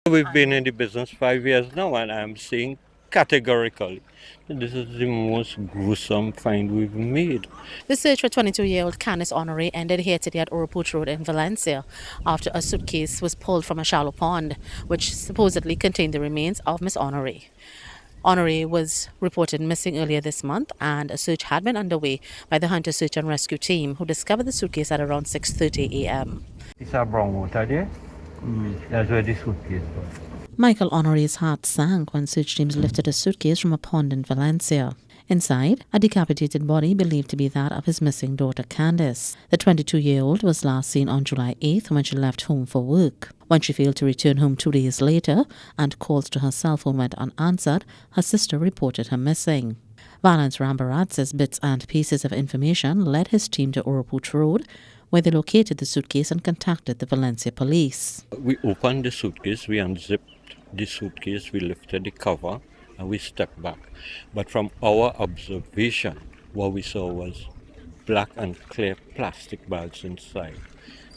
We've been in the business 5 years now, and I'm saying categorically this is the most gruesome find we've made. The search for 22-year-old Candice Honoré ended here today at Oropouche Road in Valencia after a suitcase was pulled from a shallow pond, which supposedly contained the remains of Miss Honoré. Honoré was reported missing earlier this month, and a search had been underway by the Hunter Search and Rescue team, who discovered the suitcase at around 6:30 a.m. It's a brown water there. That's where the suitcase was. Michael Honoré's heart sank when search teams lifted a suitcase from a pond in Valencia. Inside, a decapitated body believed to be that of his missing daughter Candice. The 22-year-old was last seen on July 8th when she left home for work. When she failed to return home 2 days later and calls to her cell phone went unanswered, her sister reported her missing. Valence Rambarat says bits and pieces of information led his team to Oropouche Road, where they located the suitcase and contacted the Valencia police. We opened the suitcase, we unzipped the suitcase, we lifted the cover, and we stepped back. But from our observation, what we saw was black and clear plastic bags inside.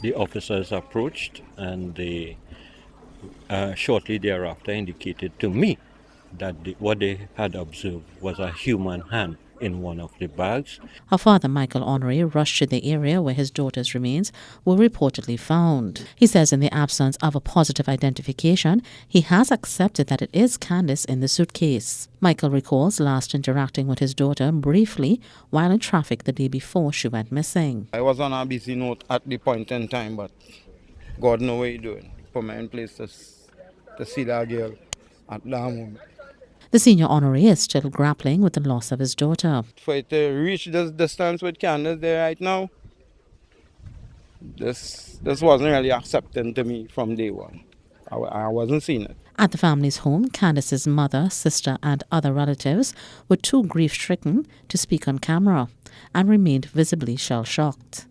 The officers approached, and they shortly thereafter indicated to me that what they had observed was a human hand in one of the bags. Her father, Michael Honoré, rushed to the area where his daughter's remains were reportedly found. He says in the absence of a positive identification, he has accepted that it is Candice in the suitcase. Michael recalls last interacting with his daughter briefly while in traffic the day before she went missing. I was on a busy note at the point in time, but God knows what He's doing. Put me in place to see that girl at that moment. The senior honoree is still grappling with the loss of his daughter. For it to reach this distance with Candace there right now, this wasn't really accepting to me from day one. I wasn't seeing it. At the family's home, Candice's mother, sister and other relatives were too grief-stricken to speak on camera and remained visibly shell-shocked.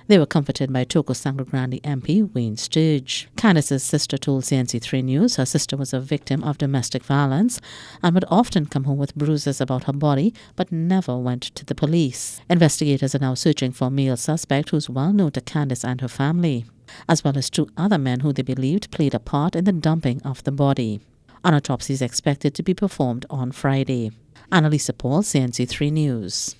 They were comforted by Toco Sangre Grande MP Wayne Sturge. Candice's sister told CNC3 News her sister was a victim of domestic violence and would often come home with bruises about her body but never went to the police. Investigators are now searching for a male suspect who's well known to Candice and her family, as well as 2 other men who they believed played a part in the dumping of the body. An autopsy is expected to be performed on Friday. Annalisa Paul, CNC3 News.